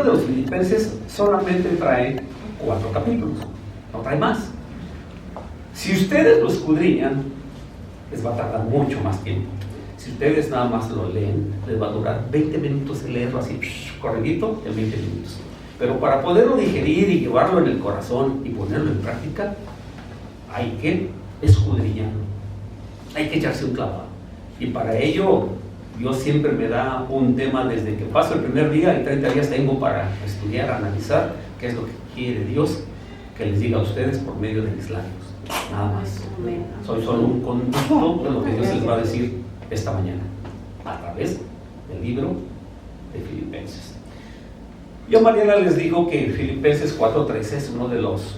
libro de los Filipenses solamente trae 4 capítulos, no trae más. Si ustedes lo escudriñan, les va a tardar mucho más tiempo. Si ustedes nada más lo leen, les va a durar 20 minutos de leerlo así, corridito, en 20 minutos. Pero para poderlo digerir y llevarlo en el corazón y ponerlo en práctica, hay que escudriñarlo, hay que echarse un clavado. Y para ello, Dios siempre me da un tema desde que paso el primer día y 30 días tengo para estudiar, analizar qué es lo que quiere Dios que les diga a ustedes por medio de mis labios. Nada más. Soy solo un conducto de lo que Dios les va a decir esta mañana a través del libro de Filipenses. Yo, Mariela, les digo que Filipenses 4:13 es uno de los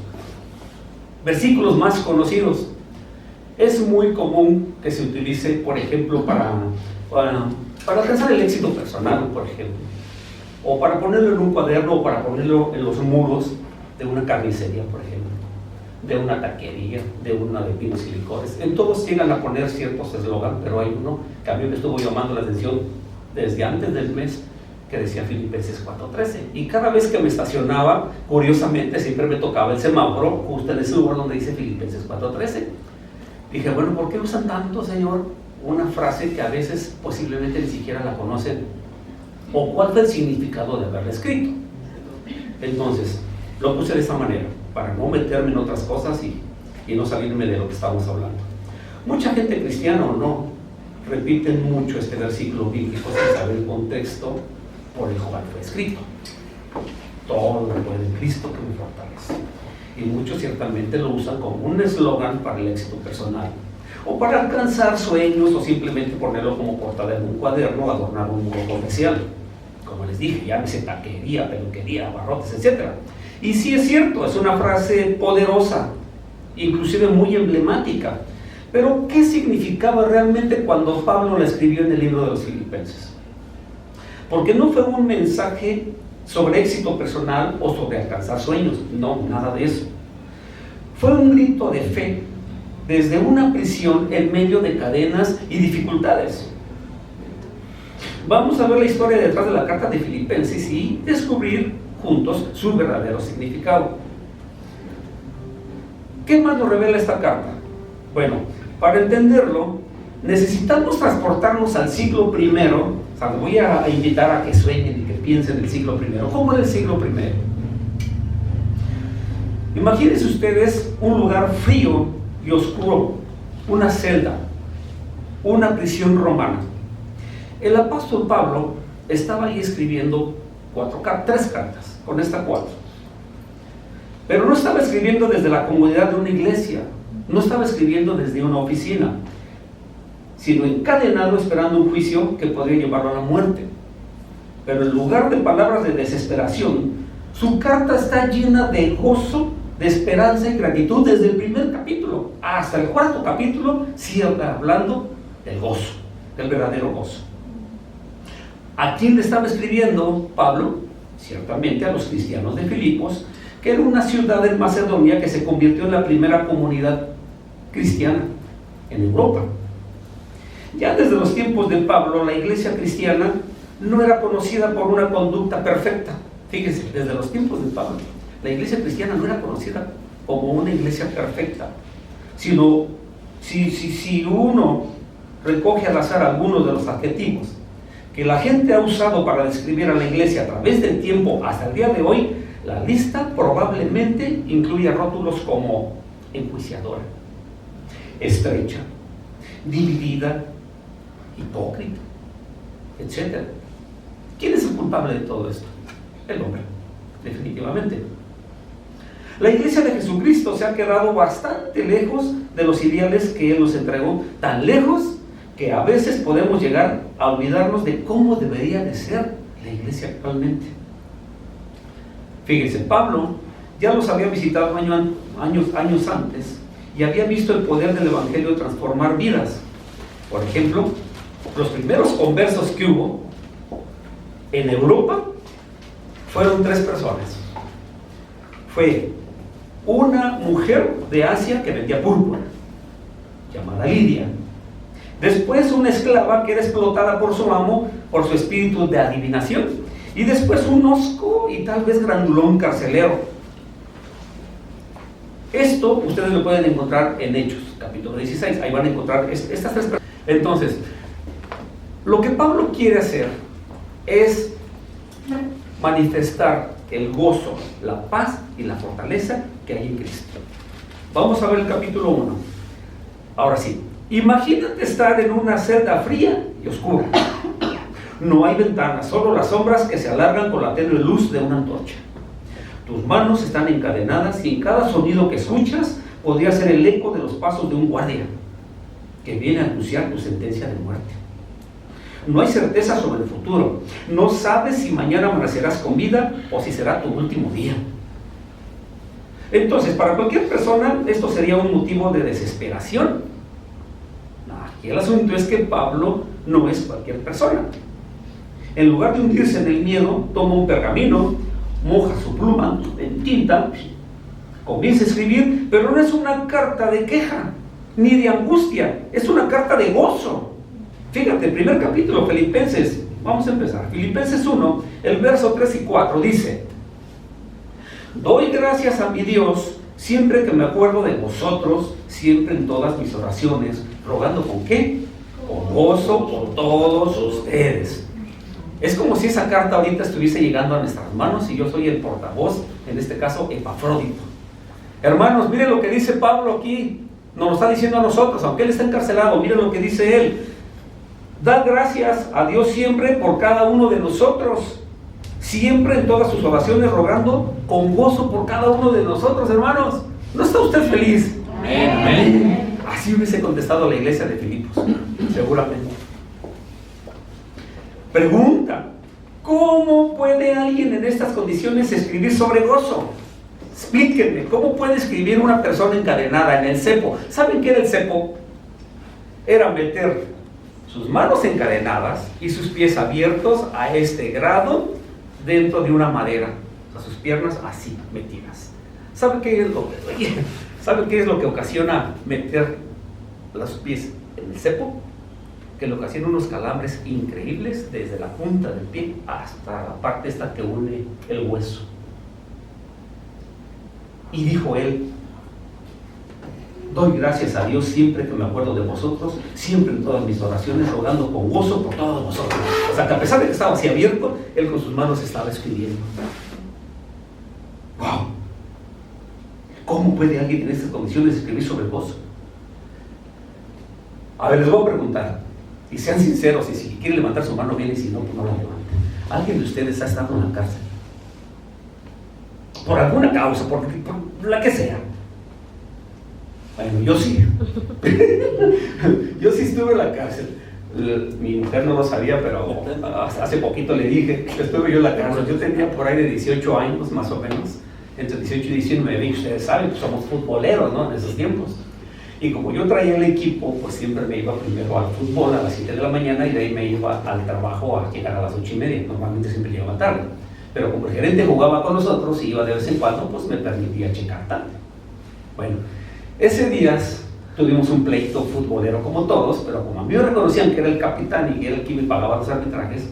versículos más conocidos. Es muy común que se utilice, por ejemplo, para alcanzar el éxito personal, por ejemplo, o para ponerlo en un cuaderno, o para ponerlo en los muros de una carnicería, por ejemplo, de una taquería, de una de vinos y licores. En todos llegan a poner ciertos eslogan, pero hay uno que a mí me estuvo llamando la atención desde antes del mes, que decía Filipenses 4:13, y cada vez que me estacionaba, curiosamente, siempre me tocaba el semáforo justo en ese lugar donde dice Filipenses 4:13. Dije, bueno, ¿por qué usan tanto, Señor, una frase que a veces posiblemente ni siquiera la conocen? ¿O cuál fue el significado de haberla escrito? Entonces, lo puse de esta manera, para no meterme en otras cosas y no salirme de lo que estamos hablando. Mucha gente cristiana o no, repiten mucho este versículo bíblico sin saber el contexto por el cual fue escrito. Todo lo puede en Cristo que me fortalece. Y muchos ciertamente lo usan como un eslogan para el éxito personal, o para alcanzar sueños, o simplemente ponerlo como portada en un cuaderno, adornar un muro comercial. Como les dije, llámese taquería, peluquería, abarrotes, etc. Y sí es cierto, es una frase poderosa, inclusive muy emblemática. Pero, ¿qué significaba realmente cuando Pablo la escribió en el libro de los Filipenses? Porque no fue un mensaje sobre éxito personal o sobre alcanzar sueños, no, nada de eso. Fue un grito de fe desde una prisión en medio de cadenas y dificultades. Vamos a ver la historia detrás de la carta de Filipenses y descubrir juntos su verdadero significado. ¿Qué más nos revela esta carta? Bueno, para entenderlo, necesitamos transportarnos al siglo I. O sea, les voy a invitar a que sueñen y que piensen en el siglo I. ¿Cómo era el siglo I? Imagínense ustedes un lugar frío y oscuro, una celda, una prisión romana. El apóstol Pablo estaba ahí escribiendo 3 cartas, con esta 4. Pero no estaba escribiendo desde la comodidad de una iglesia, no estaba escribiendo desde una oficina, sino encadenado esperando un juicio que podría llevarlo a la muerte. Pero en lugar de palabras de desesperación, su carta está llena de gozo, de esperanza y gratitud desde el primer capítulo hasta el 4º capítulo. Sigue hablando del gozo, del verdadero gozo. ¿A quién le estaba escribiendo Pablo? Ciertamente a los cristianos de Filipos, que era una ciudad en Macedonia que se convirtió en la primera comunidad cristiana en Europa. Ya desde los tiempos de Pablo, la iglesia cristiana no era conocida por una conducta perfecta. Fíjense, desde los tiempos de Pablo, la iglesia cristiana no era conocida como una iglesia perfecta, sino si uno recoge al azar algunos de los adjetivos que la gente ha usado para describir a la iglesia a través del tiempo hasta el día de hoy, la lista probablemente incluye rótulos como enjuiciadora, estrecha, dividida, hipócrita, etc. ¿Quién es el culpable de todo esto? El hombre, definitivamente. La iglesia de Jesucristo se ha quedado bastante lejos de los ideales que Él nos entregó, tan lejos que a veces podemos llegar a olvidarnos de cómo debería de ser la iglesia actualmente. Fíjense, Pablo ya los había visitado años antes y había visto el poder del evangelio transformar vidas. Por ejemplo, los primeros conversos que hubo en Europa fueron 3 personas. Fue una mujer de Asia que vendía púrpura, llamada Lidia. Después una esclava que era explotada por su amo por su espíritu de adivinación. y después un hosco y tal vez grandulón carcelero. Esto ustedes lo pueden encontrar en Hechos, capítulo 16, ahí van a encontrar estas tres personas. Entonces, lo que Pablo quiere hacer es manifestar el gozo, la paz y la fortaleza que hay en Cristo. Vamos a ver el capítulo 1. Ahora sí, imagínate estar en una celda fría y oscura. No hay ventanas, solo las sombras que se alargan con la tenue luz de una antorcha. Tus manos están encadenadas y en cada sonido que escuchas podría ser el eco de los pasos de un guardia que viene a anunciar tu sentencia de muerte. No hay certeza sobre el futuro. No sabes si mañana amanecerás con vida o si será tu último día. Entonces, para cualquier persona, esto sería un motivo de desesperación. Aquí el asunto es que Pablo no es cualquier persona. En lugar de hundirse en el miedo, toma un pergamino, moja su pluma en tinta, comienza a escribir, pero no es una carta de queja, ni de angustia, es una carta de gozo. Fíjate, primer capítulo, Filipenses, vamos a empezar. Filipenses 1, el verso 3 y 4 dice: doy gracias a mi Dios siempre que me acuerdo de vosotros, siempre en todas mis oraciones, rogando ¿con qué? Con gozo por todos ustedes. Es como si esa carta ahorita estuviese llegando a nuestras manos y yo soy el portavoz, en este caso Epafrodito. Hermanos, miren lo que dice Pablo aquí, nos lo está diciendo a nosotros, aunque él está encarcelado, miren lo que dice él. Dad gracias a Dios siempre por cada uno de nosotros, siempre en todas sus oraciones rogando con gozo por cada uno de nosotros, hermanos. ¿No está usted feliz? Amén. Amén. Así hubiese contestado la iglesia de Filipos, seguramente. Pregunta: ¿cómo puede alguien en estas condiciones escribir sobre gozo? Explíquenme, ¿cómo puede escribir una persona encadenada en el cepo? ¿Saben qué era el cepo? Era meter sus manos encadenadas y sus pies abiertos a este grado dentro de una madera, o sea, sus piernas así metidas. ¿Sabe qué es lo que ocasiona meter los pies en el cepo? Que le ocasiona unos calambres increíbles desde la punta del pie hasta la parte esta que une el hueso. Y dijo él: doy gracias a Dios siempre que me acuerdo de vosotros, siempre en todas mis oraciones, rogando con gozo por todos vosotros. O sea, que a pesar de que estaba así abierto, él con sus manos estaba escribiendo. ¡Wow! ¿Cómo puede alguien en estas condiciones escribir sobre gozo? A ver, les voy a preguntar, y sean sinceros, y si quieren levantar su mano bien, y si no, pues no la levanten. ¿Alguien de ustedes ha estado en la cárcel? Por alguna causa, por la que sea. Bueno, yo sí. Yo sí estuve en la cárcel. Mi mujer no lo sabía, pero hace poquito le dije que estuve yo en la cárcel. Yo tenía por ahí de 18 años, más o menos, entre 18 y 19, y ustedes saben, pues somos futboleros, ¿no? En esos tiempos. Y como yo traía el equipo, pues siempre me iba primero al fútbol a las 7 de la mañana y de ahí me iba al trabajo a llegar a las 8:30. Normalmente siempre llegaba tarde. Pero como el gerente jugaba con nosotros y iba de vez en cuando, pues me permitía checar tarde. Bueno, ese día tuvimos un pleito futbolero como todos, pero como a mí me reconocían que era el capitán y era el que me pagaba los arbitrajes,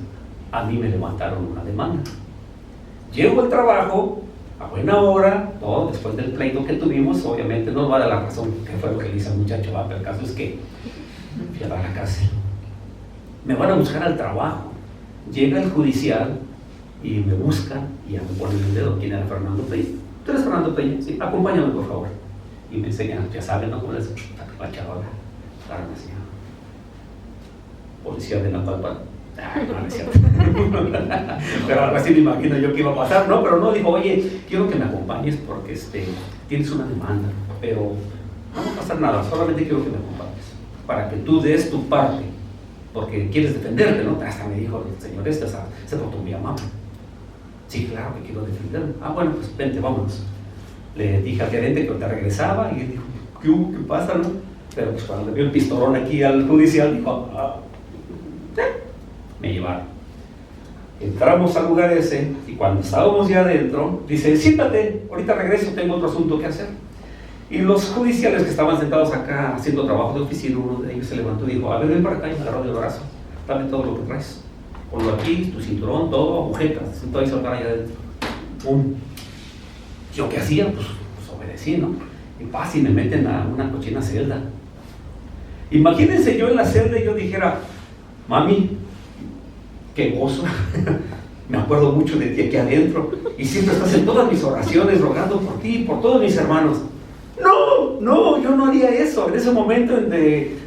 a mí me levantaron una demanda. Llego al trabajo a buena hora, todo después del pleito que tuvimos. Obviamente no va a dar la razón que fue lo que le hice al muchacho, pero el caso es que fui a dar a la cárcel. Me van a buscar al trabajo. Llega el judicial y me buscan y ya me ponen el dedo. ¿Quién era Fernando Peña? ¿Tú eres Fernando Peña? Sí, acompáñame por favor. Y me enseñan, ya saben, ¿no? Como les la charola, policía de la palpa. No es cierto. Pero algo así me imagino yo que iba a pasar, ¿no? Pero no, dijo: oye, quiero que me acompañes porque tienes una demanda, pero no va a pasar nada, solamente quiero que me acompañes para que tú des tu parte, porque quieres defenderte, ¿no? Hasta me dijo el señor se portó muy amable. Sí, claro que quiero defenderme. Bueno, pues vente, vámonos. Le dije al gerente que te regresaba y él dijo: ¿qué hubo? ¿Qué pasa, no? Pero pues cuando le vio el pistolón aquí al judicial, dijo: me llevaron. Entramos al lugar ese y cuando estábamos ya adentro, dice: siéntate, ahorita regreso, tengo otro asunto que hacer. Y los judiciales que estaban sentados acá haciendo trabajo de oficina, uno de ellos se levantó y dijo: a ver, ven para acá, y me agarró del brazo: dame todo lo que traes. ponlo aquí, tu cinturón, todo, agujetas, todo ahí soltar allá adentro. ¡Pum! ¿Yo qué hacía? Pues obedecí, ¿no? Y paz, y me meten a una cochina celda. Imagínense yo en la celda y yo dijera, mami, qué gozo, me acuerdo mucho de ti aquí adentro, y siempre estás en todas mis oraciones rogando por ti y por todos mis hermanos. No, yo no haría eso. En ese momento en de,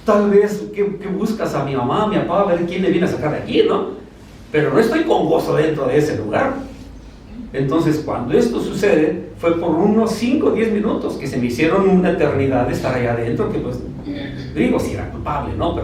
tal vez, que buscas a mi mamá, a mi papá, a ver quién le viene a sacar de aquí, ¿no? Pero no estoy con gozo dentro de ese lugar. Entonces, cuando esto sucede, fue por unos 5 o 10 minutos que se me hicieron una eternidad de estar allá adentro, que pues, digo, sí era culpable, ¿no?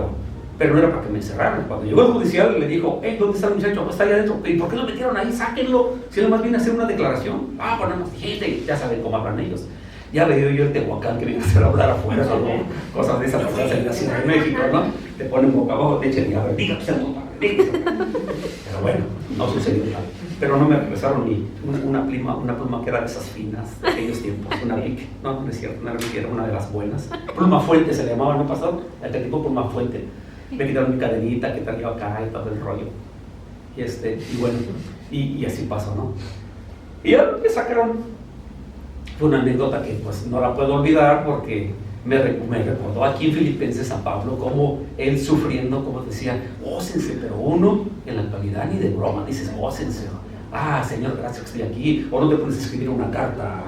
Pero no era para que me encerraran. Cuando llegó el judicial, le dijo, hey, ¿dónde está el muchacho? Pues está allá adentro. ¿Y por qué lo metieron ahí? Sáquenlo. Si él más viene a hacer una declaración. Pues no nos dijiste. Ya saben cómo hablan ellos. Ya veo yo el Tehuacán que viene a hacer hablar afuera, ¿no? Cosas de esas cosas en la Ciudad de México, ¿no? Te ponen boca abajo, te echan y a ver, diga usted tu padre. Pero bueno, no sucedió nada. Pero no me regresaron ni una pluma que era de esas finas de aquellos tiempos, una Bic. No es cierto, una Bic era una de las buenas. Pluma Fuente se le llamaba, ¿no pasado? El tipo Pluma Fuente. Me quitaron mi cadenita que traía acá y todo el rollo. Y bueno, y así pasó, ¿no? Y ya me sacaron. Fue una anécdota que pues no la puedo olvidar porque me recordó aquí en Filipenses a Pablo como él sufriendo, como decía, gócense, pero uno en la actualidad ni de broma dices gócense. Señor, gracias que estoy aquí. O no te pones a escribir una carta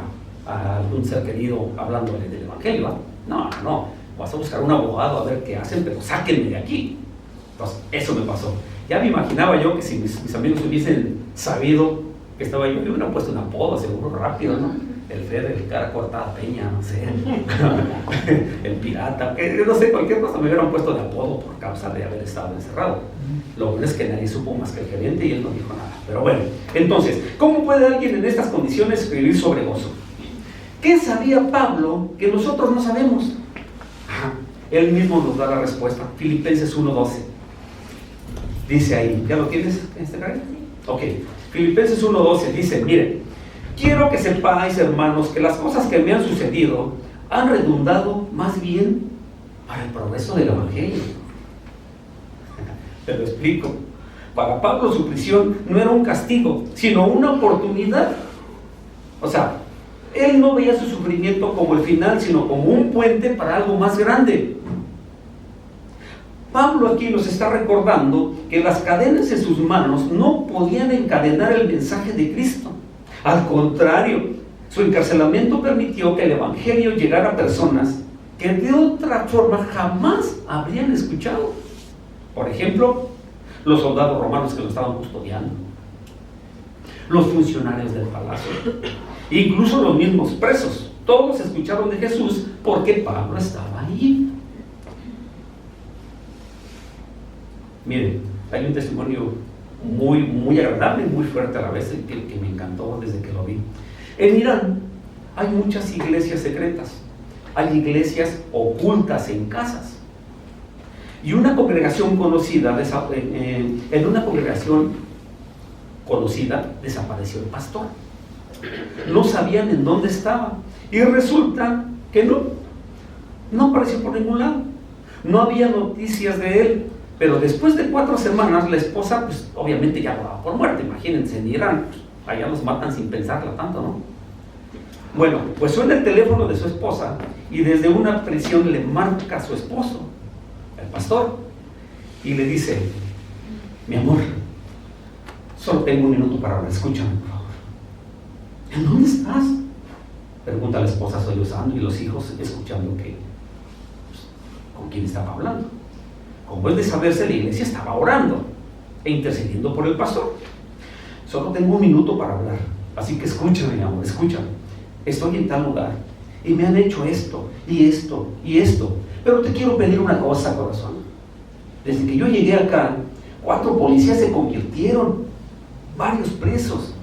a algún ser querido hablándole del evangelio. No, vas a buscar un abogado a ver qué hacen, pero sáquenme de aquí. Entonces, eso me pasó. Ya me imaginaba yo que si mis amigos hubiesen sabido que estaba yo, me hubieran puesto un apodo, seguro, rápido, ¿no? El Fede, el cara cortada Peña, no sé, el pirata, no sé, cualquier cosa me hubieran puesto de apodo por causa de haber estado encerrado. Lo bueno es que nadie supo más que el gerente y él no dijo nada. Pero bueno, entonces, ¿cómo puede alguien en estas condiciones escribir sobre gozo? ¿Qué sabía Pablo que nosotros no sabemos? Él mismo nos da la respuesta. Filipenses 1:12. Dice ahí, ¿ya lo tienes en este caso? Ok, Filipenses 1:12 dice, miren, quiero que sepáis, hermanos, que las cosas que me han sucedido han redundado más bien para el progreso del evangelio. Te lo explico. Para Pablo su prisión no era un castigo, sino una oportunidad. O sea, él no veía su sufrimiento como el final, sino como un puente para algo más grande. Pablo aquí nos está recordando que las cadenas en sus manos no podían encadenar el mensaje de Cristo. Al contrario, su encarcelamiento permitió que el evangelio llegara a personas que de otra forma jamás habrían escuchado. Por ejemplo, los soldados romanos que lo estaban custodiando, los funcionarios del palacio, incluso los mismos presos. Todos escucharon de Jesús porque Pablo estaba ahí. Miren, hay un testimonio muy agradable y muy fuerte a la vez que me encantó desde que lo vi. En Irán hay muchas iglesias secretas, hay iglesias ocultas en casas. Y una congregación conocida, en una congregación conocida desapareció el pastor. No sabían en dónde estaba. Y resulta que no apareció por ningún lado. No había noticias de él. Pero después de 4 semanas, la esposa, pues obviamente ya lo daba por muerto. Imagínense, en Irán, pues, allá los matan sin pensarla tanto, ¿no? Bueno, pues suena el teléfono de su esposa y desde una prisión le marca a su esposo, el pastor, y le dice, mi amor, solo tengo 1 minuto para hablar, escúchame, por favor. ¿En dónde estás? Pregunta la esposa sollozando y los hijos escuchando que, pues, con quién estaba hablando. Como es de saberse, la iglesia estaba orando e intercediendo por el pastor. Solo tengo 1 minuto para hablar, así que escúchame, mi amor, escúchame. Estoy en tal lugar y me han hecho esto y esto y esto, pero te quiero pedir una cosa, corazón. Desde que yo llegué acá, 4 policías se convirtieron, varios presos.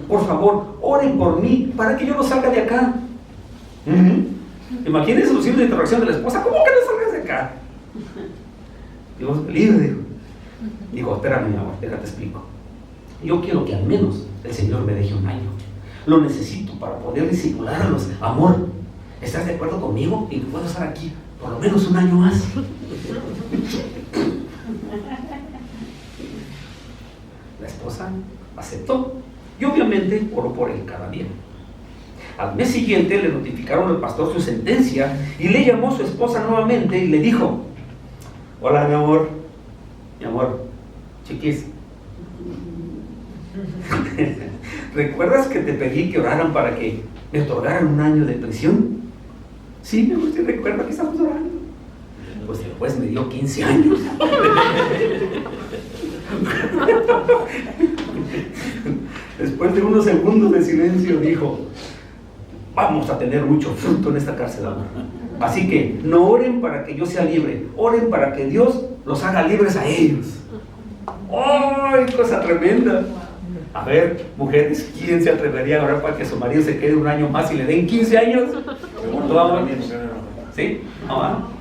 Por favor, oren por mí para que yo no salga de acá. Imagínense los signos de interrogación de la esposa. ¿Cómo que no salgas de acá? Dios me libre, digo, espérame, mi amor, déjate explico. Yo quiero que al menos el Señor me deje 1 año. Lo necesito para poder disipularlos. Amor, ¿estás de acuerdo conmigo? Y puedo estar aquí por lo menos 1 año más. Aceptó y obviamente oró por él cada día. Al mes siguiente le notificaron al pastor su sentencia y le llamó a su esposa nuevamente y le dijo: hola, mi amor, chiquis, ¿recuerdas que te pedí que oraran para que me otorgaran 1 año de prisión? Sí, mi amor, sí recuerdo que estamos orando. Pues después me dio 15 años. Después de unos segundos de silencio dijo: vamos a tener mucho fruto en esta cárcel. Así que no oren para que yo sea libre, oren para que Dios los haga libres a ellos. ¡Ay, cosa tremenda! A ver, mujeres, ¿quién se atrevería a orar para que su marido se quede 1 año más y le den 15 años? ¿Sí? ¿No?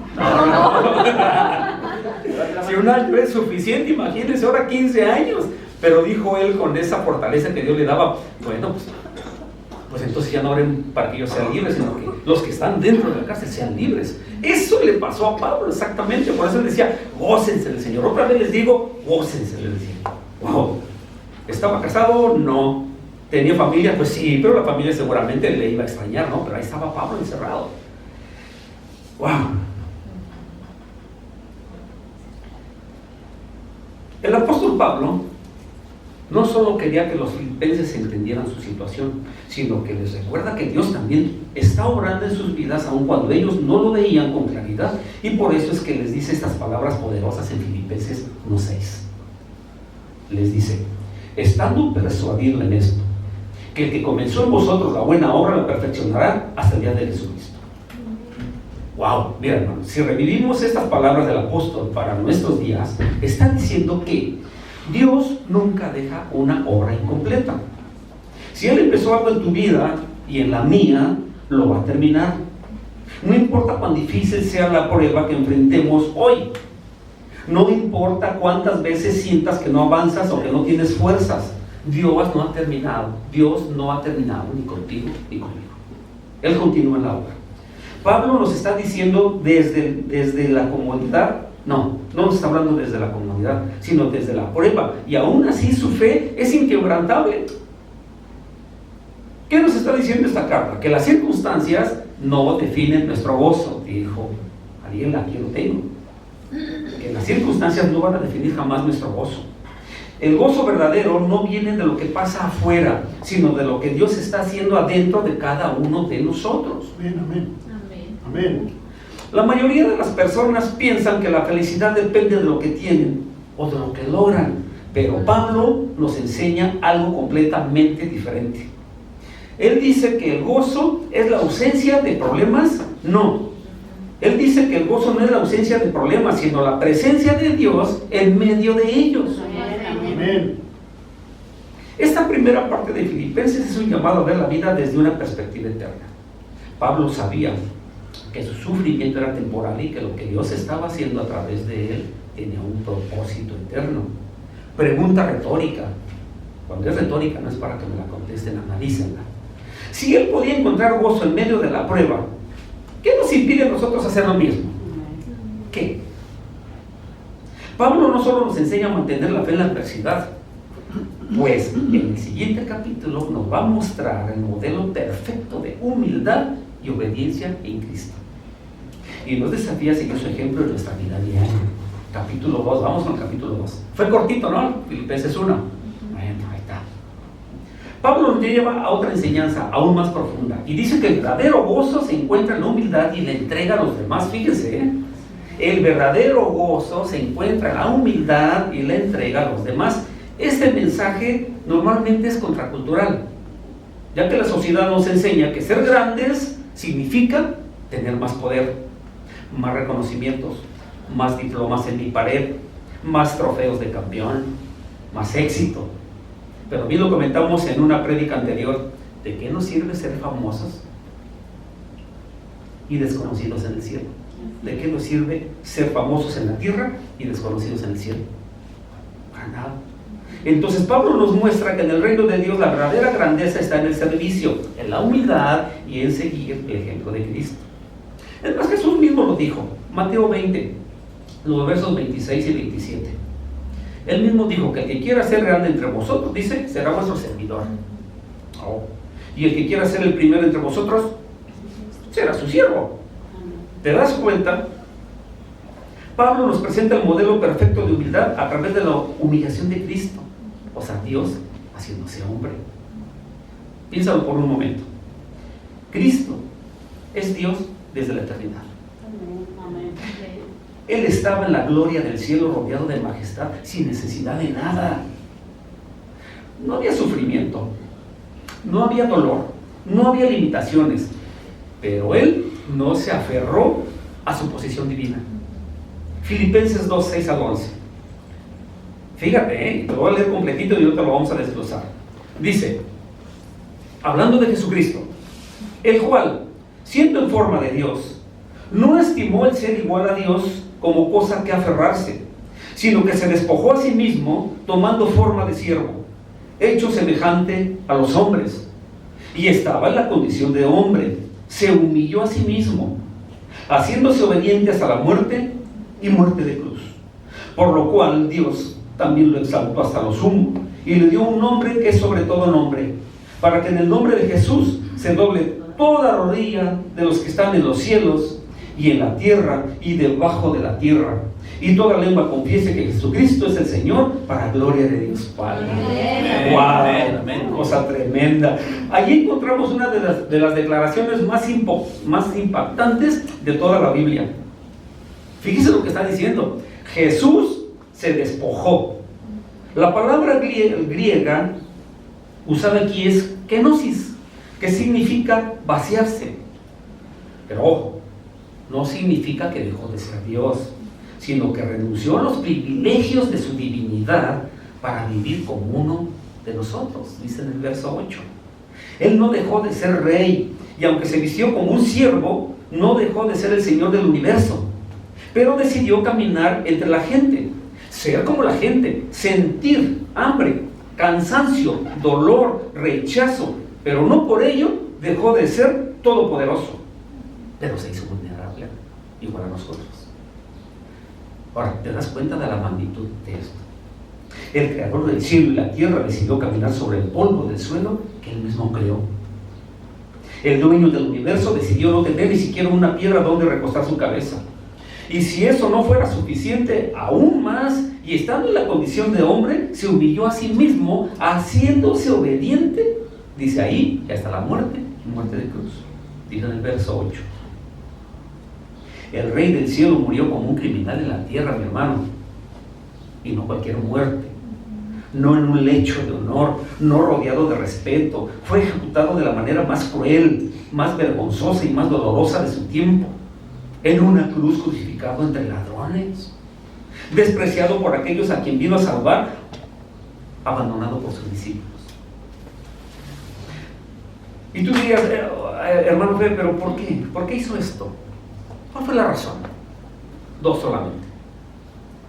Si 1 año es suficiente, imagínense ahora 15 años. Pero dijo él con esa fortaleza que Dios le daba: bueno, pues entonces ya no oren para que ellos sean libres, sino que los que están dentro de la cárcel sean libres. Eso le pasó a Pablo exactamente. Por eso él decía: gócense del Señor. Otra vez les digo, gócense, les decía. Wow. ¿Estaba casado? No. ¿Tenía familia? Pues sí, pero la familia seguramente le iba a extrañar, ¿no? Pero ahí estaba Pablo encerrado. Wow. El apóstol Pablo no solo quería que los filipenses entendieran su situación, sino que les recuerda que Dios también está obrando en sus vidas, aun cuando ellos no lo veían con claridad, y por eso es que les dice estas palabras poderosas en Filipenses 1:6. Les dice: estando persuadido en esto, que el que comenzó en vosotros la buena obra la perfeccionará hasta el día de Jesucristo. Wow, mira, hermanos, si revivimos estas palabras del apóstol para nuestros días, está diciendo que Dios nunca deja una obra incompleta. Si Él empezó algo en tu vida y en la mía, lo va a terminar. No importa cuán difícil sea la prueba que enfrentemos hoy. No importa cuántas veces sientas que no avanzas o que no tienes fuerzas. Dios no ha terminado. Dios no ha terminado ni contigo ni conmigo. Él continúa en la obra. Pablo nos está diciendo desde la comodidad. No nos está hablando desde la comodidad, sino desde la prueba. Y aún así su fe es inquebrantable. ¿Qué nos está diciendo esta carta? Que las circunstancias no definen nuestro gozo. Dijo Ariel, aquí lo tengo. Que las circunstancias no van a definir jamás nuestro gozo. El gozo verdadero no viene de lo que pasa afuera, sino de lo que Dios está haciendo adentro de cada uno de nosotros. Amén, amén. Amén. La mayoría de las personas piensan que la felicidad depende de lo que tienen o de lo que logran, pero Pablo nos enseña algo completamente diferente. Él dice que el gozo es la ausencia de problemas. No. Él dice que el gozo no es la ausencia de problemas, sino la presencia de Dios en medio de ellos. Amén. Esta primera parte de Filipenses es un llamado a ver la vida desde una perspectiva eterna. Pablo sabía que su sufrimiento era temporal y que lo que Dios estaba haciendo a través de él tenía un propósito eterno. Pregunta retórica. Cuando es retórica no es para que me la contesten, analícenla. Si él podía encontrar gozo en medio de la prueba, ¿qué nos impide a nosotros hacer lo mismo? ¿Qué? Pablo no solo nos enseña a mantener la fe en la adversidad, pues en el siguiente capítulo nos va a mostrar el modelo perfecto de humildad y obediencia en Cristo. Y nos desafía a seguir su ejemplo en nuestra vida diaria. Capítulo 2, vamos con el capítulo 2. Fue cortito, ¿no? Filipenses 1. Bueno, ahí está. Pablo nos lleva a otra enseñanza aún más profunda y dice que el verdadero gozo se encuentra en la humildad y la entrega a los demás. Fíjense, el verdadero gozo se encuentra en la humildad y la entrega a los demás. Este mensaje normalmente es contracultural, ya que la sociedad nos enseña que ser grandes significa tener más poder, más reconocimientos, más diplomas en mi pared, más trofeos de campeón, más éxito. Pero bien lo comentamos en una prédica anterior: ¿de qué nos sirve ser famosos y desconocidos en el cielo? ¿De qué nos sirve ser famosos en la tierra y desconocidos en el cielo? Para nada. Entonces Pablo nos muestra que en el reino de Dios la verdadera grandeza está en el servicio, en la humildad y en seguir el ejemplo de Cristo. Es más, Jesús mismo lo dijo, Mateo 20, los versos 26 y 27. Él mismo dijo que el que quiera ser grande entre vosotros, dice, será vuestro servidor. Oh. Y el que quiera ser el primero entre vosotros, será su siervo. ¿Te das cuenta? Pablo nos presenta el modelo perfecto de humildad a través de la humillación de Cristo. O sea, Dios haciéndose hombre. Piénsalo por un momento. Cristo es Dios desde la eternidad. Él estaba en la gloria del cielo rodeado de majestad sin necesidad de nada. No había sufrimiento, no había dolor, no había limitaciones, pero Él no se aferró a su posición divina. Filipenses 2, 6 al 11. Fíjate, te lo voy a leer completito y ahorita lo vamos a desglosar. Dice, hablando de Jesucristo, el cual, siendo en forma de Dios, no estimó el ser igual a Dios como cosa que aferrarse, sino que se despojó a sí mismo, tomando forma de siervo, hecho semejante a los hombres, y estaba en la condición de hombre. Se humilló a sí mismo, haciéndose obediente hasta la muerte y muerte de cruz, por lo cual Dios también lo exaltó hasta lo sumo y le dio un nombre que es sobre todo nombre, para que en el nombre de Jesús se doble toda rodilla de los que están en los cielos y en la tierra y debajo de la tierra, y toda lengua confiese que Jesucristo es el Señor, para gloria de Dios Padre. ¡Wow! Cosa tremenda. Allí encontramos una de las declaraciones más impactantes de toda la Biblia. Fíjese lo que está diciendo. Jesús se despojó. La palabra griega usada aquí es kenosis, que significa vaciarse. Pero ojo, no significa que dejó de ser Dios, sino que renunció a los privilegios de su divinidad para vivir como uno de nosotros, dice en el verso 8. Él no dejó de ser rey, y aunque se vistió como un siervo, no dejó de ser el Señor del universo, pero decidió caminar entre la gente, ser como la gente, sentir hambre, cansancio, dolor, rechazo, pero no por ello dejó de ser todopoderoso, pero se hizo vulnerable, igual a nosotros. Ahora, ¿te das cuenta de la magnitud de esto? El creador del cielo y la tierra decidió caminar sobre el polvo del suelo que él mismo creó. El dueño del universo decidió no tener ni siquiera una piedra donde recostar su cabeza. Y si eso no fuera suficiente, aún más, y estando en la condición de hombre, se humilló a sí mismo, haciéndose obediente, dice ahí, hasta la muerte, y muerte de cruz. Dice en el verso 8. El rey del cielo murió como un criminal en la tierra, mi hermano, y no cualquier muerte, no en un lecho de honor, no rodeado de respeto. Fue ejecutado de la manera más cruel, más vergonzosa y más dolorosa de su tiempo, en una cruz, crucificado entre ladrones, despreciado por aquellos a quien vino a salvar, abandonado por sus discípulos. Y tú dirías, hermano Fe, pero ¿por qué? ¿Por qué hizo esto? ¿Cuál fue la razón? Dos solamente: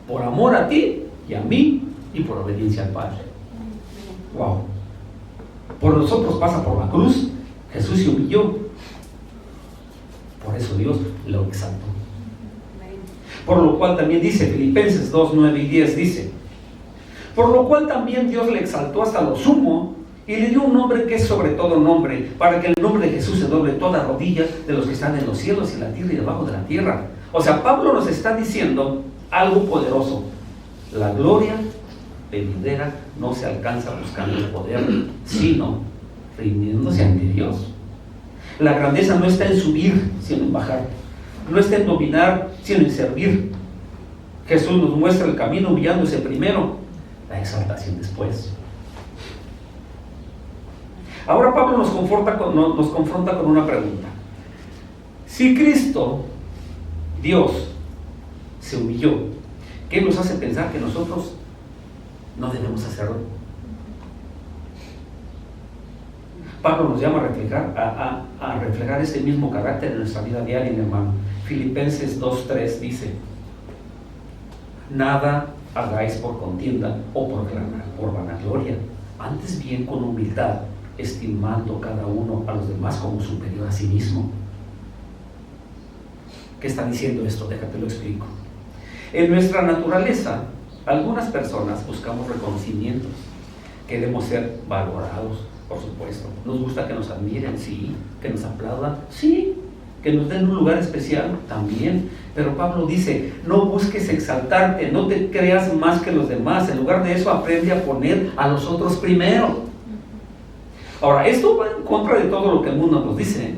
por amor a ti y a mí, y por obediencia al Padre. Wow. Por nosotros pasa por la cruz. Jesús se humilló. Por eso Dios lo exaltó. Por lo cual también dice Filipenses 2, 9 y 10, dice: por lo cual también Dios le exaltó hasta lo sumo y le dio un nombre que es sobre todo nombre, para que el nombre de Jesús se doble toda rodilla de los que están en los cielos y en la tierra y debajo de la tierra. O sea, Pablo nos está diciendo algo poderoso: la gloria venidera no se alcanza buscando el poder, sino rindiéndose ante Dios. La grandeza no está en subir, sino en bajar. No está en dominar, sino en servir. Jesús nos muestra el camino humillándose primero, la exaltación después. Ahora Pablo nos confronta con una pregunta. Si Cristo, Dios, se humilló, ¿qué nos hace pensar que nosotros no debemos hacerlo? Pablo nos llama a reflejar ese mismo carácter en nuestra vida diaria, mi hermano. Filipenses 2:3 dice: nada hagáis por contienda o por vanagloria, antes bien con humildad, estimando cada uno a los demás como superior a sí mismo. ¿Qué está diciendo esto? Déjate lo explico. En nuestra naturaleza Algunas personas buscamos reconocimientos, queremos ser valorados, por supuesto. Nos gusta que nos admiren, sí, que nos aplaudan, sí, que nos den un lugar especial, también. Pero Pablo dice, no busques exaltarte, no te creas más que los demás. En lugar de eso, aprende a poner a los otros primero. Ahora, esto va en contra de todo lo que el mundo nos dice,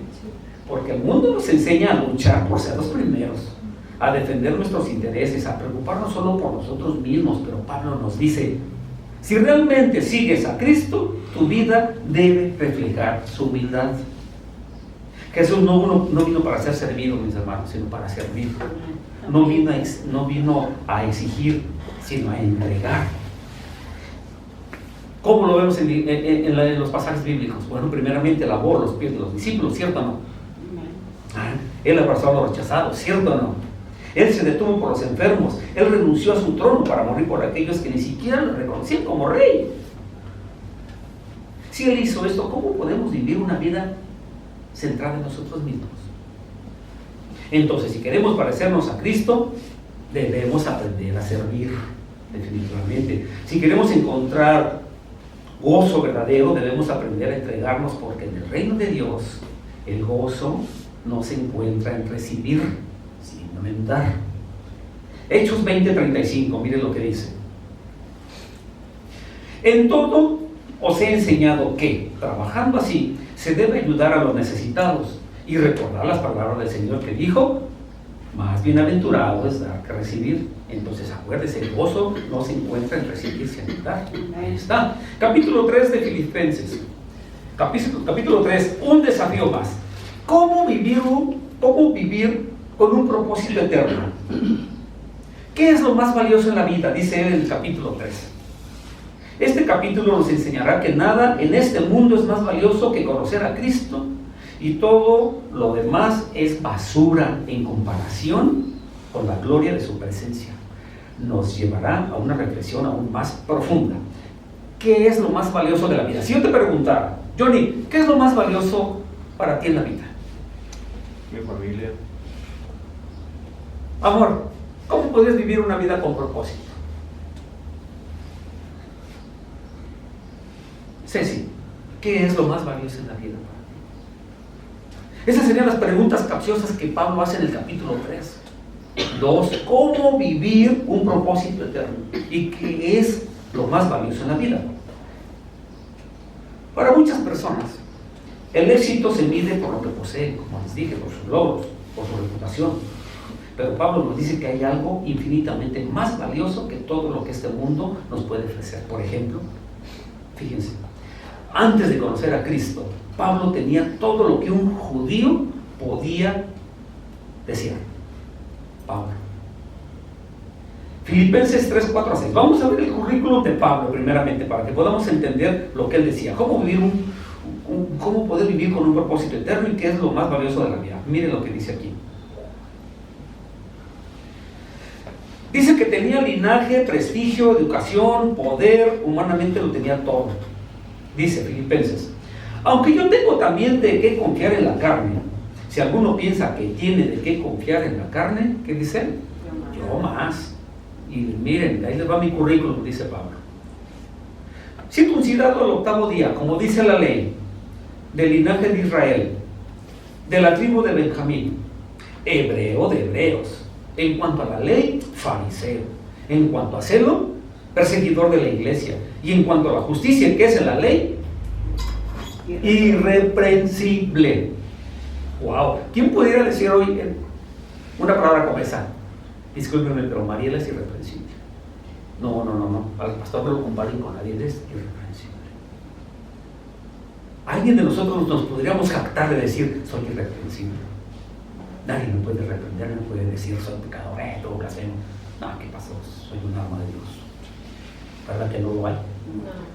porque el mundo nos enseña a luchar por ser los primeros, a defender nuestros intereses, a preocuparnos solo por nosotros mismos. Pero Pablo nos dice, si realmente sigues a Cristo, tu vida debe reflejar su humildad. Jesús no vino para ser servido, mis hermanos, sino para servir. No vino a exigir, sino a entregar. ¿Cómo lo vemos en los pasajes bíblicos? Bueno, primeramente lavó los pies de los discípulos, ¿cierto o no? Él abrazó a los rechazados, ¿cierto o no? Él se detuvo por los enfermos. Él renunció a su trono para morir por aquellos que ni siquiera lo reconocían como rey. Si Él hizo esto, ¿cómo podemos vivir una vida centrada en nosotros mismos? Entonces, si queremos parecernos a Cristo, debemos aprender a servir, definitivamente. Si queremos encontrar gozo verdadero, debemos aprender a entregarnos, porque en el reino de Dios el gozo no se encuentra en recibir, sino en dar. Hechos 20:35, miren lo que dice. En todo os he enseñado que, trabajando así, se debe ayudar a los necesitados y recordar las palabras del Señor que dijo, más bienaventurado es dar que recibir. Entonces acuérdese, el gozo no se encuentra en recibir, sino en dar. Ahí está. Capítulo 3 de Filipenses. Capítulo 3, un desafío más. ¿Cómo vivir con un propósito eterno? ¿Qué es lo más valioso en la vida? Dice él en el capítulo 3. Este capítulo nos enseñará que nada en este mundo es más valioso que conocer a Cristo, y todo lo demás es basura en comparación con la gloria de su presencia. Nos llevará a una reflexión aún más profunda. ¿Qué es lo más valioso de la vida? Si yo te preguntara, Johnny, ¿qué es lo más valioso para ti en la vida? Mi familia. Amor, ¿cómo puedes vivir una vida con propósito? Ceci, ¿qué es lo más valioso en la vida para ti? Esas serían las preguntas capciosas que Pablo hace en el capítulo 3. 2. ¿Cómo vivir un propósito eterno? ¿Y qué es lo más valioso en la vida? Para muchas personas, el éxito se mide por lo que posee, como les dije, por sus logros, por su reputación. Pero Pablo nos dice que hay algo infinitamente más valioso que todo lo que este mundo nos puede ofrecer. Por ejemplo, fíjense, antes de conocer a Cristo, Pablo tenía todo lo que un judío podía desear. Pablo. Filipenses 3, 4 a 6. Vamos a ver el currículum de Pablo primeramente, para que podamos entender lo que él decía. Cómo poder vivir con un propósito eterno y qué es lo más valioso de la vida. Miren lo que dice aquí. Dice que tenía linaje, prestigio, educación, poder, humanamente lo tenía todo. Dice Filipenses, aunque yo tengo también de qué confiar en la carne, si alguno piensa que tiene de qué confiar en la carne, ¿qué dice él? Yo más. Y miren, ahí les va mi currículum, dice Pablo. Circuncidado al 8º día, como dice la ley, del linaje de Israel, de la tribu de Benjamín, hebreo de hebreos, en cuanto a la ley, fariseo, en cuanto a celo, perseguidor de la iglesia, y en cuanto a la justicia que es en la ley, irreprensible. Wow, ¿quién pudiera decir hoy una palabra como esa? Discúlpeme, pero Mariela es irreprensible. No, al pastor no lo comparen con nadie, es irreprensible. ¿Alguien de nosotros nos podríamos jactar de decir, soy irreprensible? Nadie me puede reprender, me puede decir, soy pecador, todo blasfemo. No, ¿qué pasó? Soy un arma de Dios. ¿Verdad que no lo hay? No.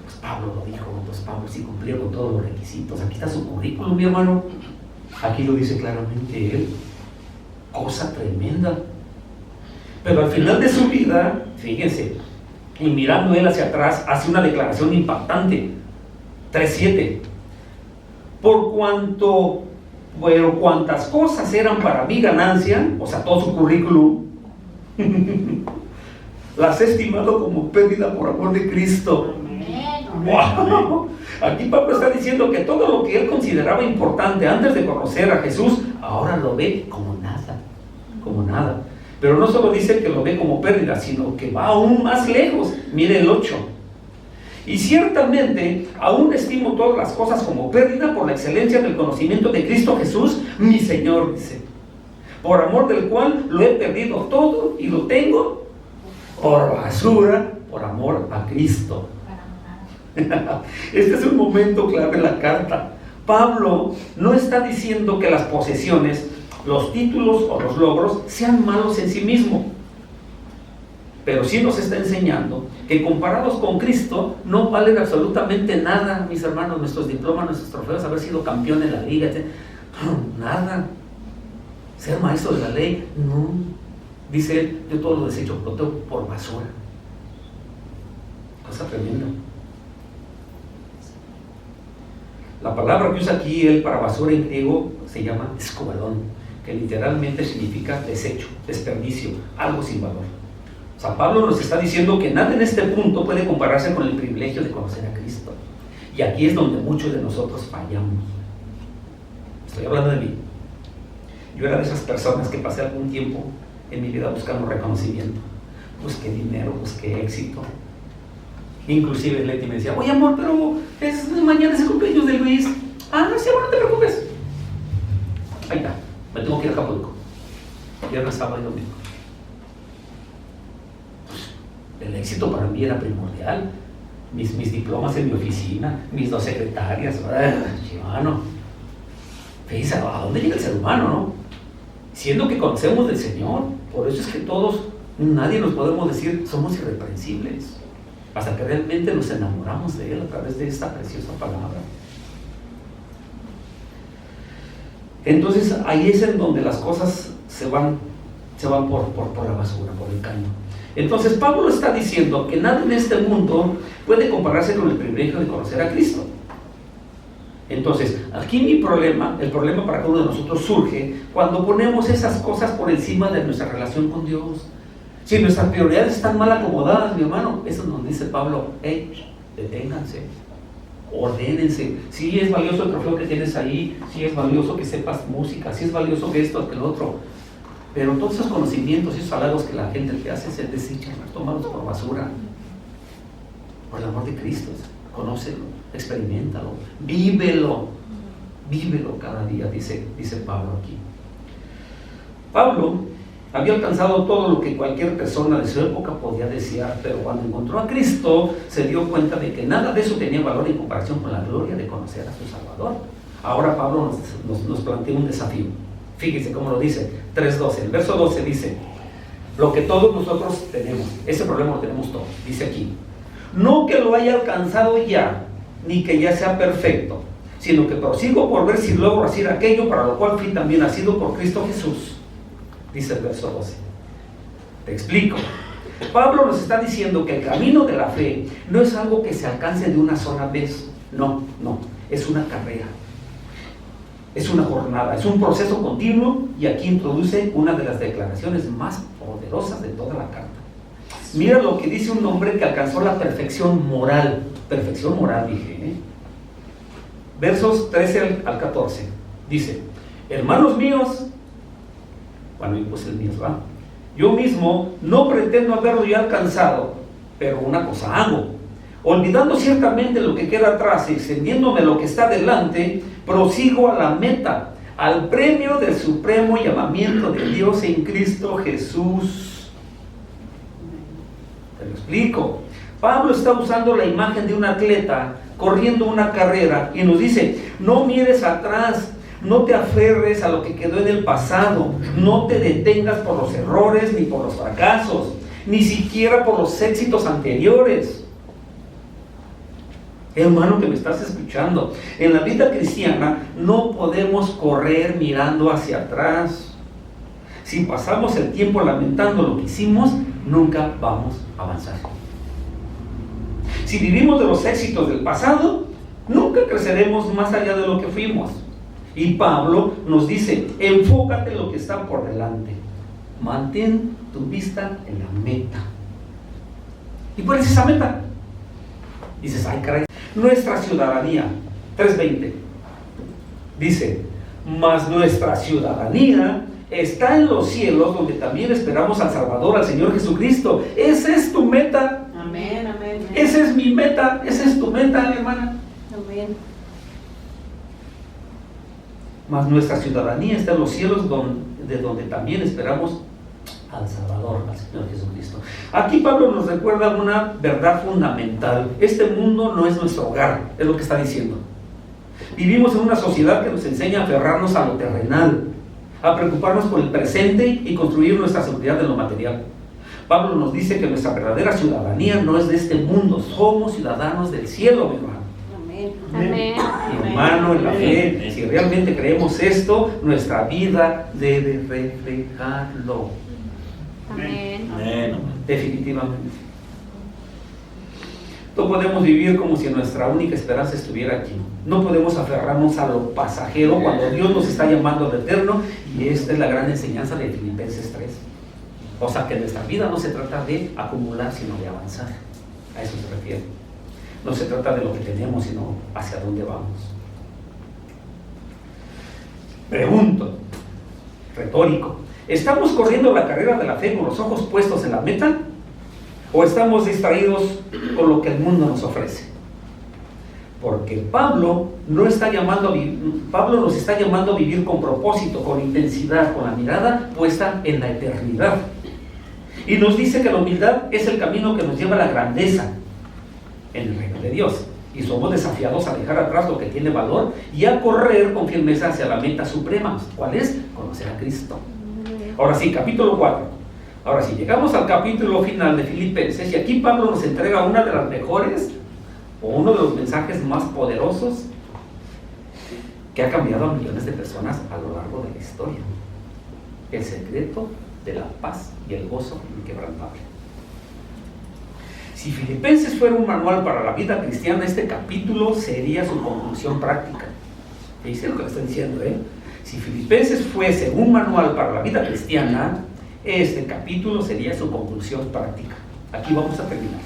Pues Pablo lo dijo, pues Pablo sí cumplió con todos los requisitos. Aquí está su currículum, mi hermano. Aquí lo dice claramente él. Cosa tremenda. Pero al final de su vida, fíjense, y mirando él hacia atrás, hace una declaración impactante. 3:7. Pero cuantas cosas eran para mi ganancia, o sea, todo su currículum, las he estimado como pérdida por amor de Cristo. ¡Wow! Aquí Pablo está diciendo que todo lo que él consideraba importante antes de conocer a Jesús, ahora lo ve como nada, como nada. Pero no solo dice que lo ve como pérdida, sino que va aún más lejos. Mire el 8. Y ciertamente aún estimo todas las cosas como pérdida por la excelencia del conocimiento de Cristo Jesús, mi Señor, dice, por amor del cual lo he perdido todo y lo tengo por basura, por amor a Cristo. Este es un momento clave en la carta. Pablo no está diciendo que las posesiones, los títulos o los logros sean malos en sí mismos, pero sí nos está enseñando que comparados con Cristo no valen absolutamente nada, mis hermanos, nuestros diplomas, nuestros trofeos, haber sido campeón en la liga, nada. Ser maestro de la ley, no. Dice él, yo todo lo desecho, lo tengo por basura. Cosa tremenda. La palabra que usa aquí él para basura en griego se llama escobalón, que literalmente significa desecho, desperdicio, algo sin valor. O sea, Pablo nos está diciendo que nada en este punto puede compararse con el privilegio de conocer a Cristo. Y aquí es donde muchos de nosotros fallamos. Estoy hablando de mí. Yo era de esas personas que pasé algún tiempo en mi vida buscando reconocimiento. Busqué dinero, busqué éxito. Inclusive Leti me decía, oye amor, pero mañana es el cumpleaños de Luis. Ah, sí, amor, no te preocupes. Ahí está, me tengo que ir a Acapulco. Viernes, sábado y domingo. Pues, el éxito para mí era primordial. Mis diplomas en mi oficina, mis 2 secretarias. Hermano, fíjense a dónde llega el ser humano, ¿no? Siendo que conocemos del Señor. Por eso es que todos, nadie nos podemos decir, somos irreprensibles. Hasta que realmente nos enamoramos de Él a través de esta preciosa palabra. Entonces ahí es en donde las cosas se van por la basura, por el caño. Entonces Pablo está diciendo que nada en este mundo puede compararse con el privilegio de conocer a Cristo. Entonces aquí el problema para cada uno de nosotros surge cuando ponemos esas cosas por encima de nuestra relación con Dios. Si nuestras prioridades están mal acomodadas, mi hermano, eso nos dice Pablo, hey, deténganse, ordénense. Sí es valioso el trofeo que tienes ahí, sí es valioso que sepas música, sí es valioso que esto, que lo otro, pero todos esos conocimientos y esos halagos que la gente te hace se desechan, tómalos por basura. Por el amor de Cristo, conócelo, experiméntalo, vívelo cada día, dice Pablo aquí. Pablo había alcanzado todo lo que cualquier persona de su época podía desear, pero cuando encontró a Cristo se dio cuenta de que nada de eso tenía valor en comparación con la gloria de conocer a su Salvador. Ahora Pablo nos plantea un desafío. Fíjense cómo lo dice, 3:12. El verso 12 dice, lo que todos nosotros tenemos, ese problema lo tenemos todos, dice aquí. No que lo haya alcanzado ya, ni que ya sea perfecto, sino que prosigo por ver si logro hacer aquello para lo cual fui también nacido por Cristo Jesús. Dice el verso 12. Te explico. Pablo nos está diciendo que el camino de la fe no es algo que se alcance de una sola vez. No, es una carrera. Es una jornada, es un proceso continuo, y aquí introduce una de las declaraciones más poderosas de toda la carta. Mira lo que dice un hombre que alcanzó la perfección moral. Perfección moral, dije, Versos 13 al 14. Dice, hermanos míos, bueno, y pues el mío, ¿va? Yo mismo no pretendo haberlo ya alcanzado, pero una cosa hago, olvidando ciertamente lo que queda atrás y extendiéndome lo que está delante, prosigo a la meta, al premio del supremo llamamiento de Dios en Cristo Jesús. Te lo explico. Pablo está usando la imagen de un atleta corriendo una carrera y nos dice, no mires atrás, no te aferres a lo que quedó en el pasado, no te detengas por los errores ni por los fracasos, ni siquiera por los éxitos anteriores. Hermano que me estás escuchando, en la vida cristiana no podemos correr mirando hacia atrás. Si pasamos el tiempo lamentando lo que hicimos, nunca vamos a avanzar. Si vivimos de los éxitos del pasado, nunca creceremos más allá de lo que fuimos. Y Pablo nos dice, enfócate en lo que está por delante. Mantén tu vista en la meta. Y pones esa meta. Dices, ay caray, nuestra ciudadanía, 3:20, dice, mas nuestra ciudadanía está en los cielos, donde también esperamos al Salvador, al Señor Jesucristo. Esa es tu meta. Amén, amén, amén. Esa es mi meta, esa es tu meta, hermana. Amén. Mas nuestra ciudadanía está en los cielos, de donde también esperamos al Salvador, al Señor Jesucristo. Aquí Pablo nos recuerda una verdad fundamental. Este mundo no es nuestro hogar, es lo que está diciendo. Vivimos en una sociedad que nos enseña a aferrarnos a lo terrenal, a preocuparnos por el presente y construir nuestra seguridad en lo material. Pablo nos dice que nuestra verdadera ciudadanía no es de este mundo, somos ciudadanos del cielo, mi hermano. Amén. Amén. Mi hermano, en la fe, si realmente creemos esto, nuestra vida debe reflejarlo. Amén. Definitivamente. No podemos vivir como si nuestra única esperanza estuviera aquí. No podemos aferrarnos a lo pasajero cuando Dios nos está llamando al eterno, y esta es la gran enseñanza de Filipenses 3. O sea que nuestra vida no se trata de acumular, sino de avanzar. A eso se refiere. No se trata de lo que tenemos, sino hacia dónde vamos. Pregunto, retórico, ¿estamos corriendo la carrera de la fe con los ojos puestos en la meta? ¿O estamos distraídos con lo que el mundo nos ofrece? Porque Pablo nos está llamando a vivir con propósito, con intensidad, con la mirada puesta en la eternidad. Y nos dice que la humildad es el camino que nos lleva a la grandeza en el reino de Dios. Y somos desafiados a dejar atrás lo que tiene valor y a correr con firmeza hacia la meta suprema. ¿Cuál es? Conocer a Cristo. Ahora sí, capítulo 4. Ahora sí, llegamos al capítulo final de Filipenses, y aquí Pablo nos entrega una de las mejores, o uno de los mensajes más poderosos que ha cambiado a millones de personas a lo largo de la historia. El secreto de la paz y el gozo inquebrantable. Si Filipenses fuera un manual para la vida cristiana, este capítulo sería su conclusión práctica. ¿Dice lo que le estoy diciendo? Si Filipenses fuese un manual para la vida cristiana, este capítulo sería su conclusión práctica. Aquí vamos a terminar.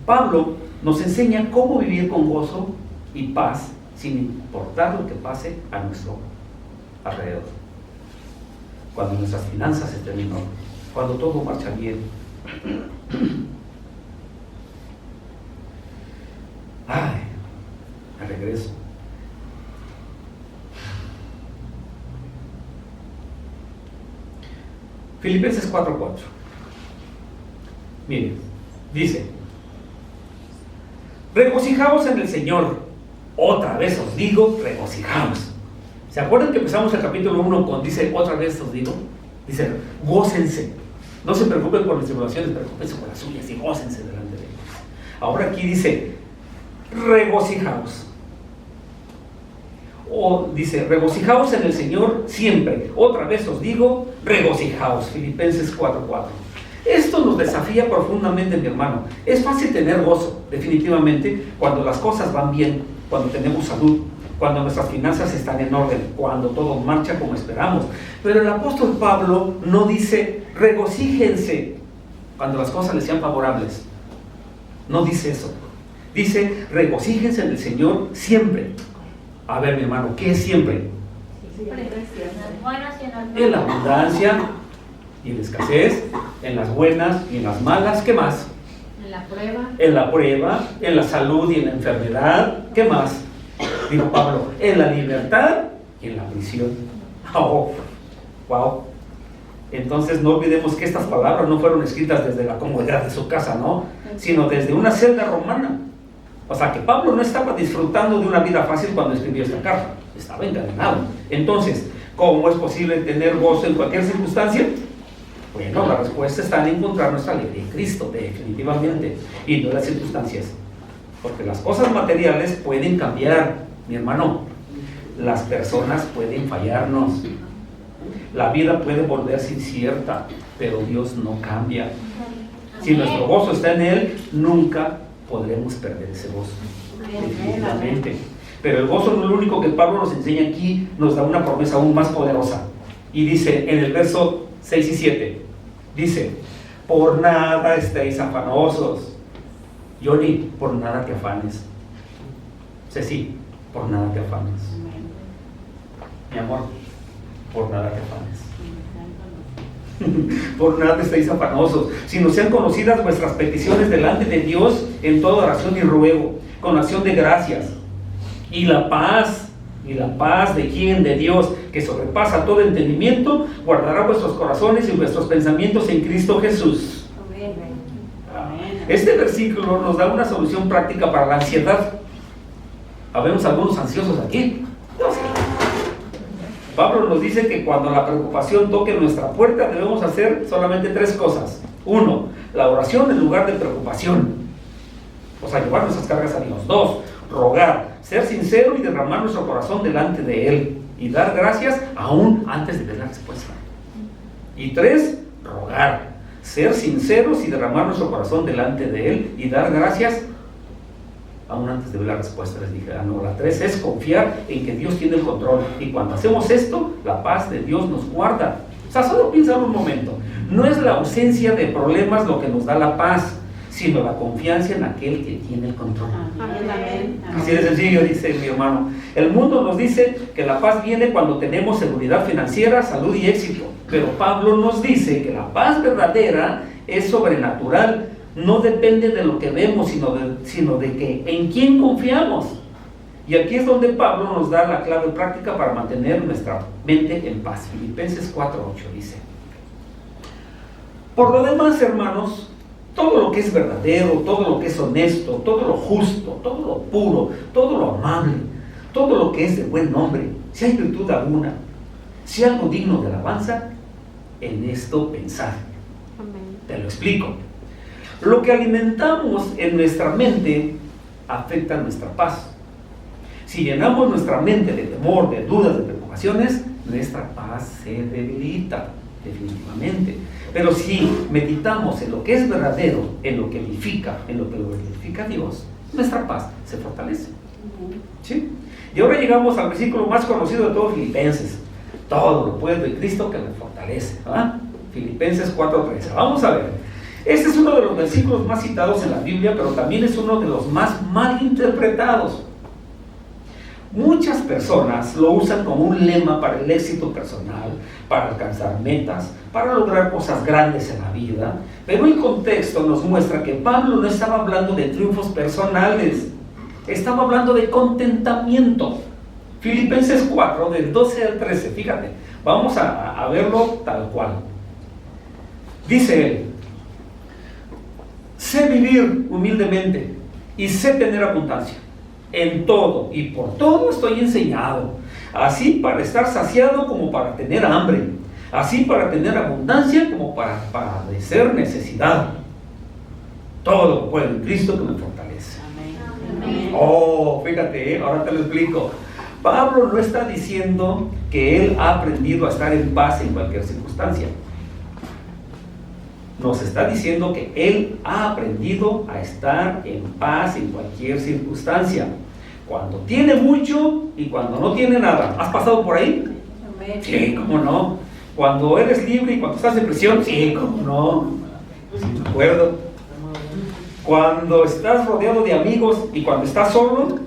Pablo nos enseña cómo vivir con gozo y paz sin importar lo que pase a nuestro alrededor. Cuando nuestras finanzas estén en orden, cuando todo marcha bien. Ay, me regreso. Filipenses 4:4. Miren, dice: regocijaos en el Señor. Otra vez os digo, regocijaos. ¿Se acuerdan que empezamos el capítulo 1 con dice, otra vez os digo? Dice, gócense. No se preocupen por las tribulaciones, preocupense por las suyas y gócense delante de ellos. Ahora aquí dice, regocijaos. O dice, regocijaos en el Señor siempre. Otra vez os digo, regocijaos. Filipenses 4:4. Esto nos desafía profundamente, mi hermano. Es fácil tener gozo, definitivamente, cuando las cosas van bien, cuando tenemos salud, cuando nuestras finanzas están en orden, cuando todo marcha como esperamos. Pero el apóstol Pablo no dice, regocíjense cuando las cosas les sean favorables. No dice eso. Dice, regocíjense en el Señor siempre. A ver, mi hermano, ¿qué es siempre? En la abundancia y en la escasez, en las buenas y en las malas, ¿qué más? En la prueba. En la prueba, en la salud y en la enfermedad, ¿qué más? Dijo Pablo, en la libertad y en la prisión. Oh, wow. Entonces no olvidemos que estas palabras no fueron escritas desde la comodidad de su casa, ¿no? Sino desde una celda romana. O sea que Pablo no estaba disfrutando de una vida fácil cuando escribió esta carta, estaba encadenado. Entonces, ¿cómo es posible tener gozo en cualquier circunstancia? Bueno, la respuesta está en encontrar nuestra alegría en Cristo, definitivamente, y no en las circunstancias. Porque las cosas materiales pueden cambiar, mi hermano. Las personas pueden fallarnos. La vida puede volverse incierta, pero Dios no cambia. Si nuestro gozo está en Él, nunca podremos perder ese gozo, definitivamente. Pero el gozo no es lo único que Pablo nos enseña aquí, nos da una promesa aún más poderosa. Y dice en el verso 6 y 7, dice, por nada estéis afanosos. Johnny, por nada te afanes. Ceci, por nada te afanes. Mi amor, por nada te afanes. Por nada estéis afanosos, sino sean conocidas vuestras peticiones delante de Dios en toda oración y ruego, con acción de gracias. Y la paz de quien, de Dios, que sobrepasa todo entendimiento, guardará vuestros corazones y vuestros pensamientos en Cristo Jesús. Este versículo nos da una solución práctica para la ansiedad. ¿Habemos algunos ansiosos aquí? No sé. Pablo nos dice que cuando la preocupación toque nuestra puerta debemos hacer solamente 3 cosas. 1, la oración en lugar de preocupación, o sea, llevar nuestras cargas a Dios. 2, rogar, ser sincero y derramar nuestro corazón delante de Él y dar gracias aún antes de ver la respuesta. Y 3, rogar, ser sinceros y derramar nuestro corazón delante de Él y dar gracias aún antes de ver la respuesta. Les dije, no, la 3 es confiar en que Dios tiene el control, y cuando hacemos esto, la paz de Dios nos guarda. O sea, solo piensa un momento, no es la ausencia de problemas lo que nos da la paz, sino la confianza en aquel que tiene el control. Amén. Así de sencillo, dice mi hermano. El mundo nos dice que la paz viene cuando tenemos seguridad financiera, salud y éxito, pero Pablo nos dice que la paz verdadera es sobrenatural. No depende de lo que vemos, sino de que en quién confiamos. Y aquí es donde Pablo nos da la clave práctica para mantener nuestra mente en paz. Filipenses 4:8 dice: por lo demás, hermanos, todo lo que es verdadero, todo lo que es honesto, todo lo justo, todo lo puro, todo lo amable, todo lo que es de buen nombre, si hay virtud alguna, si algo digno de alabanza, en esto pensad. Amén. Te lo explico. Lo que alimentamos en nuestra mente afecta nuestra paz. Si llenamos nuestra mente de temor, de dudas, de preocupaciones, nuestra paz se debilita, definitivamente. Pero si meditamos en lo que es verdadero, en lo que edifica, en lo que lo glorifica a Dios, nuestra paz se fortalece. ¿Sí? Y ahora llegamos al versículo más conocido de todos, Filipenses. Todo lo puedo en Cristo que me fortalece. ¿Ah? Filipenses 4:13. Vamos a ver. Este es uno de los versículos más citados en la Biblia, pero también es uno de los más mal interpretados. Muchas personas lo usan como un lema para el éxito personal, para alcanzar metas, para lograr cosas grandes en la vida, pero el contexto nos muestra que Pablo no estaba hablando de triunfos personales, estaba hablando de contentamiento. Filipenses 4, del 12 al 13, fíjate, vamos a verlo tal cual. Dice él: sé vivir humildemente y sé tener abundancia. En todo y por todo estoy enseñado, así para estar saciado como para tener hambre, así para tener abundancia como para padecer necesidad. Todo lo puedo en Cristo que me fortalece. Amén. Oh, fíjate, ahora te lo explico. Pablo no está diciendo que él ha aprendido a estar en paz en cualquier circunstancia. Nos está diciendo que él ha aprendido a estar en paz en cualquier circunstancia, cuando tiene mucho y cuando no tiene nada. ¿Has pasado por ahí? Sí, cómo no. Cuando eres libre y cuando estás en prisión, sí, cómo no. Sí, me acuerdo. Cuando estás rodeado de amigos y cuando estás solo,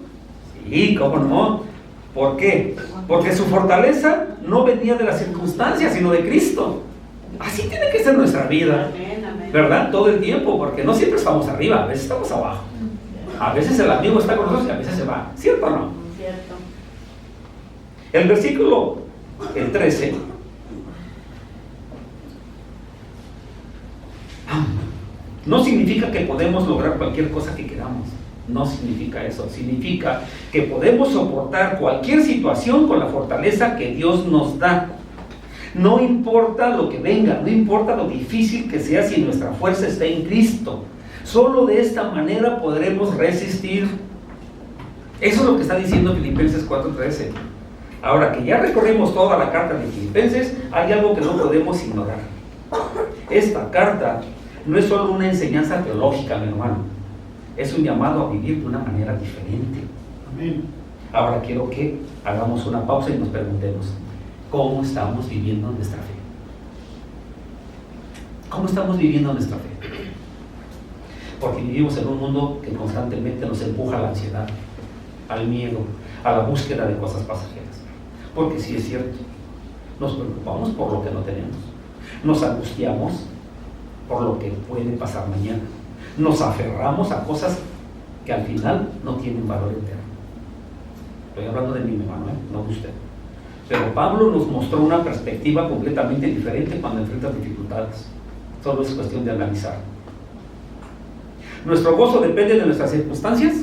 sí, cómo no. ¿Por qué? Porque su fortaleza no venía de las circunstancias, sino de Cristo. Así tiene que ser nuestra vida, ¿verdad? Todo el tiempo, porque no siempre estamos arriba, a veces estamos abajo. A veces el amigo está con nosotros y a veces se va. ¿Cierto o no? Cierto. El versículo, el 13, no significa que podemos lograr cualquier cosa que queramos. No significa eso. Significa que podemos soportar cualquier situación con la fortaleza que Dios nos da. No importa lo que venga, no importa lo difícil que sea, si nuestra fuerza está en Cristo. Solo de esta manera podremos resistir. Eso es lo que está diciendo Filipenses 4:13. Ahora que ya recorrimos toda la carta de Filipenses, hay algo que no podemos ignorar. Esta carta no es solo una enseñanza teológica, mi hermano. Es un llamado a vivir de una manera diferente. Amén. Ahora quiero que hagamos una pausa y nos preguntemos: ¿cómo estamos viviendo nuestra fe? ¿Cómo estamos viviendo nuestra fe? Porque vivimos en un mundo que constantemente nos empuja a la ansiedad, al miedo, a la búsqueda de cosas pasajeras. Porque sí es cierto, nos preocupamos por lo que no tenemos, nos angustiamos por lo que puede pasar mañana, nos aferramos a cosas que al final no tienen valor eterno. Estoy hablando de mi hermano, no de usted. Pero Pablo nos mostró una perspectiva completamente diferente cuando enfrenta dificultades. Solo es cuestión de analizar. ¿Nuestro gozo depende de nuestras circunstancias?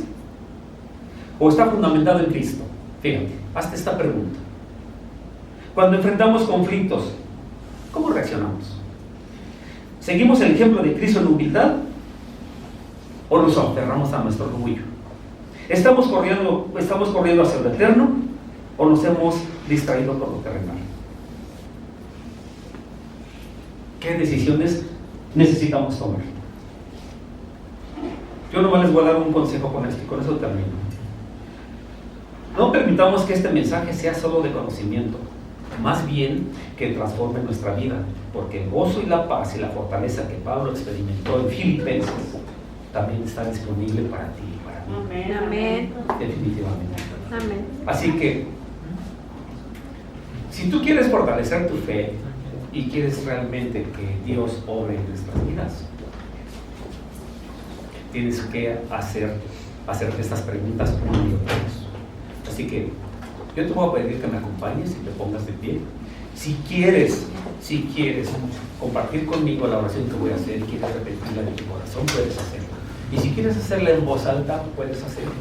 ¿O está fundamentado en Cristo? Fíjate, hazte esta pregunta. Cuando enfrentamos conflictos, ¿cómo reaccionamos? ¿Seguimos el ejemplo de Cristo en humildad? ¿O nos aferramos a nuestro orgullo? ¿Estamos corriendo hacia lo eterno? ¿O nos hemos distraído por lo terrenal? ¿Qué decisiones necesitamos tomar? Yo nomás les voy a dar un consejo con esto y con eso termino. No permitamos que este mensaje sea solo de conocimiento, más bien que transforme nuestra vida, porque el gozo y la paz y la fortaleza que Pablo experimentó en Filipenses también está disponible para ti y para mí. Amén. Amén. Definitivamente. Amén. Así que, si tú quieres fortalecer tu fe y quieres realmente que Dios obre en nuestras vidas, tienes que hacerte estas preguntas una y otra vez. Así que yo te voy a pedir que me acompañes y te pongas de pie. Si quieres compartir conmigo la oración que voy a hacer y quieres repetirla en tu corazón, puedes hacerlo. Y si quieres hacerla en voz alta, puedes hacerlo.